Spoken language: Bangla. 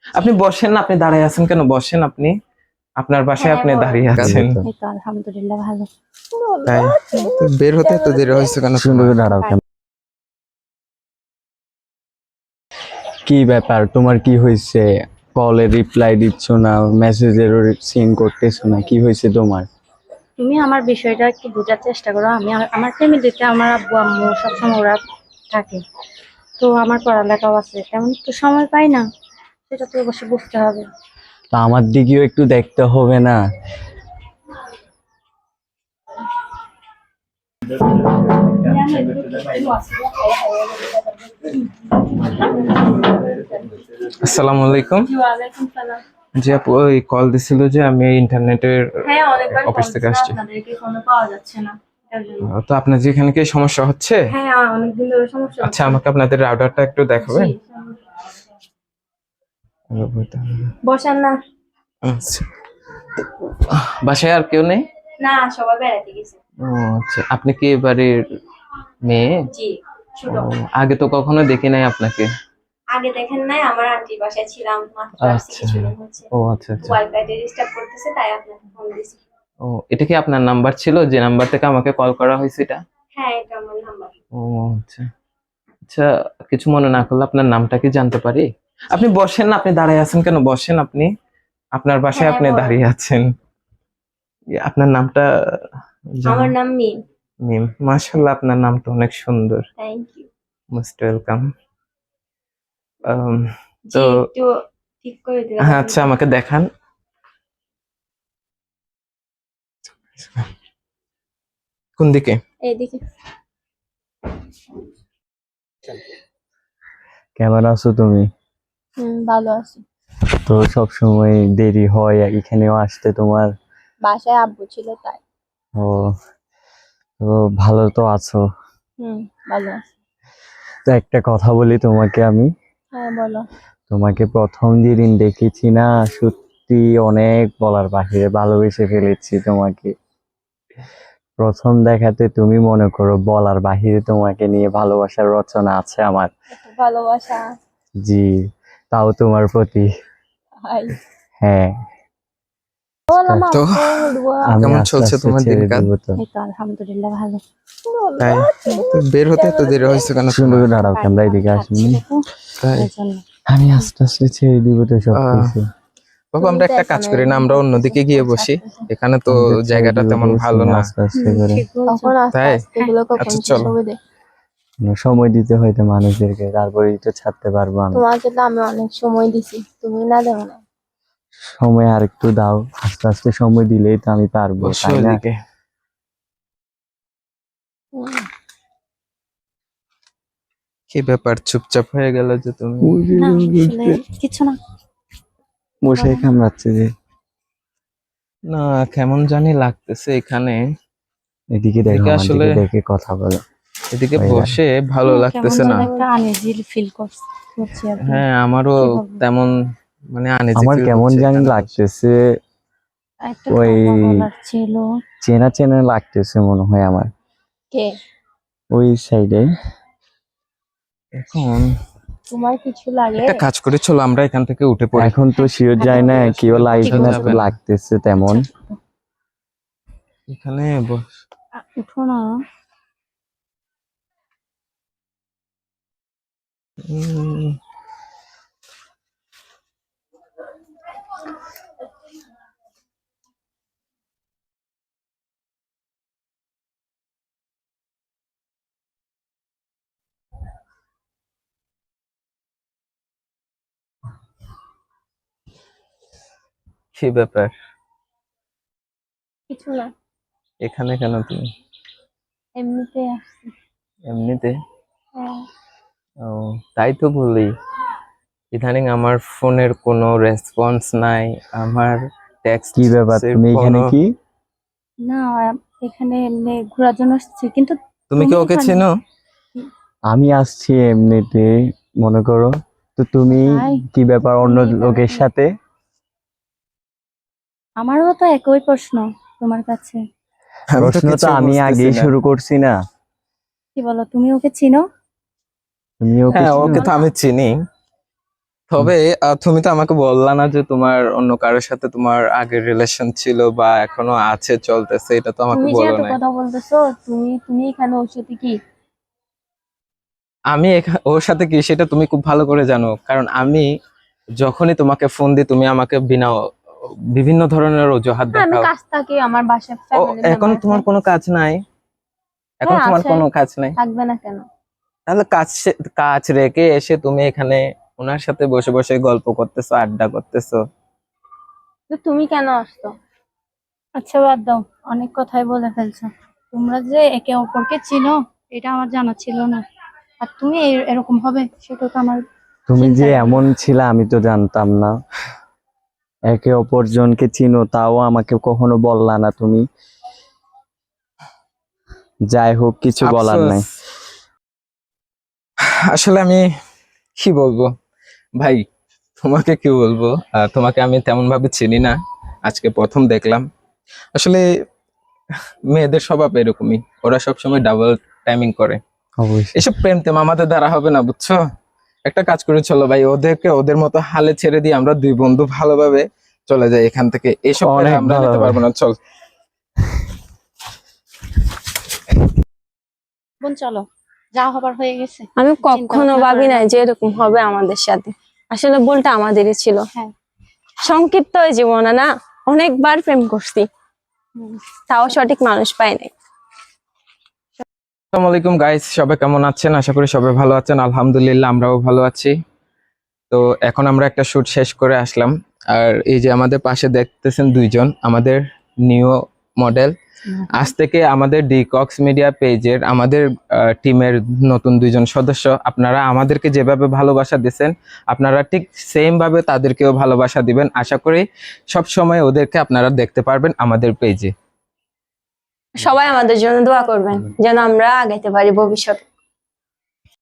আপনি বসেন না, আপনি দাঁড়ায় আছেন কেন? বসেন আপনি, আপনার বাসায় হ্যাঁ আপনি বল। দাঁড়িয়ে আছেন। এই তো আলহামদুলিল্লাহ ভালো। তাই তো বের হতে এত দেরি হয়েছে কেন? সুন্দর করে দাঁড়াও কেন? কি ব্যাপার, তোমার কি হয়েছে? কলে রিপ্লাই দিচ্ছ না, মেসেজের সিন করতেছো না, কি হয়েছে তোমার? তুমি আমার বিষয়টা একটু বোঝার চেষ্টা করো। আমার ফ্যামিলিতে আমার আব্বু আম্মু সবসময় ওরা থাকে, তো আমার পড়ালেখাও আছে, তেমন একটু সময় পাই না, সেটা তো অবশ্যই বুঝতে হবে। তা আমার দিকেও একটু দেখতে হবে না? আসসালামু আলাইকুম। ওয়ালাইকুম সালাম। জি আপু, ওই কল দিছিল যে আমি ইন্টারনেটের হ্যাঁ অনেকবার অফিস থেকে আসছি। আপনাদেরকে ফোনে পাওয়া যাচ্ছে না, এটার জন্য। তো আপনার যেখানে কি সমস্যা হচ্ছে? হ্যাঁ অনেকদিন ধরে সমস্যা আচ্ছা, আমাকে আপনাদের রাউটারটা একটু দেখাবেন? বসেন না। আচ্ছা, বাসায় আর কেউ নেই? না, সবাই বেড়াতে গেছে। ও আচ্ছা, আপনি কি এবারের মেয়ে? জি, ছোট। ও, আগে তো কখনো দেখি নাই আপনাকে। আগে দেখেন নাই, আমার আন্টির বাসায় ছিলাম মাত্র আসছি আচ্ছা। কিছুদিন হচ্ছে। ও আচ্ছা আচ্ছা। ওয়াইফাইটা ডিস্টার্ব করতেছে, তাই আপনাকে ফোন দিছি। ও, এটা কি আপনার নাম্বার ছিল যে নাম্বার থেকে আমাকে কল করা হয়েছে এটা? হ্যাঁ এটা আমার নাম্বার। ও আচ্ছা আচ্ছা, কিছু মনে না করলে আপনার নামটা কি জানতে পারি? আপনি বসেন না, আপনি দাঁড়ায় আছেন কেন? বসেন আপনি, আপনার বাসায় হ্যাঁ, আপনি বলো। দাঁড়িয়ে আছেন। আপনার নামটা আমার নাম মিম। মিম, মাশাআল্লাহ, আপনার নামটা অনেক সুন্দর। Thank you. Most welcome. জি, তো একটু ঠিক করে দিলে হ্যাঁ, আচ্ছা আমাকে দেখান। কোন দিকে? এইদিকে। কেমন আছো তুমি? ভালো আছি। তো সব সময় দেরি হয় এখানেও আসতে তোমার? বাসায় আব্বু ছিল তাই। ও, তো ভালো তো আছো? ভালো আছি। তো একটা কথা বলি তোমাকে আমি। হ্যাঁ বলো। তোমাকে প্রথম যেদিন দেখেছি না, সত্যি অনেক বলার বাহিরে ভালোবেসে ফেলেছি তোমাকে। প্রথম দেখাতে তুমি মনে করো বলার বাহিরে তোমাকে নিয়ে ভালোবাসার রচনা আছে আমার। এত ভালোবাসা। জি, তাও তোমার প্রতি। হাই। হ্যাঁ, তো আমি কেমন আস্তে চলছে আস্তে তোমার ছেড়ে দিনকাল? দিব তো। এই তো আলহামদুলিল্লাহ ভালো। তাই তো বের হতে এত দেরি হয়েছে কেন সুন্দর তোমার? করে দাঁড়াও, ক্যামেরা এদিকে আসুন। তাই আমি আস্তে আস্তে ছেড়ে দিব তো সবকিছু। বাবা, আমরা একটা কাজ করি না, আমরা অন্যদিকে গিয়ে বসি, এখানে তো আমি তো ছেড়ে জায়গাটা দিব তেমন বলছি ভালো না, না। আস্তে আস্তে করে। তাই আচ্ছা চলো। সময় দিতে হয়তো মানুষদেরকে, তারপরেই তো ছাড়তে পারবো আমি। তোমার জন্য আমি অনেক সময় দিছি, তুমি না দেও না। সময় আর একটু দাও, আস্তে আস্তে সময় দিলেই তো আমি পারবো, বসো তাই না? ওদিকে। কি ব্যাপার, চুপচাপ হয়ে গেল যে তুমি? না আসলে কিছু না। মশাই কামড়াচ্ছে যে। না, কেমন জানি লাগতেছে এখানে। এদিকে দেখো, এদিকে আমার আসলে দিকে দেখে কথা বলো। এদিকে ওই বসে ভালো লাগতেছে না। একটা আনইজি ফিল করছি আর কি। হ্যাঁ, আমারও কি বলবো? তেমন মানে আনইজি আমার ফিল কেমন হচ্ছে জানি এখানে বসে। লাগতেছে, একটা ওই কথা বলার ছিল। চেনা চেনা লাগতেছে মনে হয় আমার, কে? ওই সাইডে। এখন তোমার কিছু লাগে? একটা কাজ করে চলো, আমরা এখান থেকে উঠে পড়ি। এখন তো শিওর যায় না, কেউ লাগে বসা না, যাবে তো না। লাগতেছে তেমন। এখানে উঠো না। উম, কি ব্যাপার, কিছু না, এখানে কেন তুমি? এমনিতে আসছি। এমনিতে? হ্যাঁ। ও, তাই তো বলি, ইদানিং আমার ফোনের কোনো রেসপন্স নাই, আমার টেক্সট কি ব্যাপার, তুমি এখানে কি? না এখানে এমনি ঘোরার জন্য আসছি, কিন্তু তুমি কি ওকে এখানে- চেনো? আমি আসছি এমনিতে, মনে করো। তো তুমি ভাই, কি ব্যাপার অন্য তুমি লোকের এখানে- সাথে? আমারও তো একই প্রশ্ন তোমার কাছে। আমি তো প্রশ্ন তো কিছু আমি বুঝতেছি আগেই না। শুরু করছি না? কি বলো, তুমি ওকে চিনো? তুমি ওকে হ্যাঁ, চিনো? ওকে তো আমি চিনি। তবে তুমি তো আমাকে বললা না যে তোমার অন্য কারোর সাথে তোমার আগের রিলেশন ছিল বা এখনো আছে, চলতেছে, এটা তো আমাকে তুমি যে বলো এত না। কথা বলতেছো, তুমি এখানে ওর সাথে কি? আমি ওর সাথে কি সেটা তুমি খুব ভালো করে জানো, কারণ আমি যখনই তোমাকে ফোন দিই তুমি আমাকে বিভিন্ন ধরনের অজুহাত হ্যাঁ, আমি দেখাও। কাজ থাকি, আমার বাসায় ও, ফ্যামিলি এখন মেম্বার তোমার কোনো কাজ নাই? এখন হ্যাঁ তোমার আছে, কোনো কাজ নাই? থাকবে না কেন? তাহলে কাজ রেখে এসে তুমি এখানে ওনার সাথে বসে বসে গল্প করতেছো, আড্ডা করতেছো। তো তুমি কেন আসছো? আচ্ছা বাদ দাও, অনেক কথাই বলে ফেলছো। তোমরা যে একে অপরকে চিনো এটা আমার জানা ছিল না, আর তুমি এরকম হবে সেটা তো আমার তুমি যে চিন্তাই ছিল এমন না। ছিল আমি তো জানতাম না। একে অপরজনকে চিনো তাও আমাকে কখনো বললা না তুমি। যাই হোক, কিছু বলার আফসোস। নাই। আসলে আমি কি বলবো ভাই, তোমাকে কি বলবো, তোমাকে আমি তেমন ভাবে চিনি না, আজকে প্রথম দেখলাম। আসলে মেয়েদের স্বভাব এরকমই, ওরা সবসময় ডাবল টাইমিং করে। অবশ্যই। এসব প্রেম টেম আমাদের দ্বারা হবে না, বুঝছো? একটা কাজ করে চলো ভাই, ওদেরকে ওদের মতো হালে ছেড়ে দিয়ে আমরা দুই বন্ধু ভালোভাবে চলে যাই এখান থেকে, এসব প্যারা অনেক আমরা ভালো নিতে ভাই। পারবো না, চল। বোন চলো, যা হবার হয়ে গেছে। আমি চিন্তা কখনো ভাবনা ভাবি করে নাই লাভ যে নেই। এরকম হবে আমাদের সাথে। আসলে ভুলটা আমাদেরই ছিল। হ্যাঁ। সংক্ষিপ্ত এই জীবনে না, অনেকবার প্রেম করছি, হুম। তাও সঠিক মানুষ পাই নাই। আসসালামু আলাইকুম গাইস, সবাই কেমন আছেন? আশা করি সবাই ভালো আছেন। আলহামদুলিল্লাহ, আমরাও ভালো আছি। তো এখন আমরা একটা শুট শেষ করে আসলাম, আর এই যে আমাদের পাশে দেখতেছেন দুইজন আমাদের নিউ মডেল। আজ থেকে আমাদের ডিকক্স মিডিয়া পেজের আমাদের টিমের নতুন দুইজন সদস্য। আপনারা আমাদেরকে যেভাবে ভালোবাসা দিচ্ছেন, আপনারা ঠিক সেম ভাবে তাদেরকেও ভালোবাসা দিবেন। আশা করি সব সময় ওদেরকে আপনারা দেখতে পারবেন আমাদের পেজে। সবাই আমাদের জন্য দোয়া করবেন যেন আমরা আগাইতে পারি ভবিষ্যতে।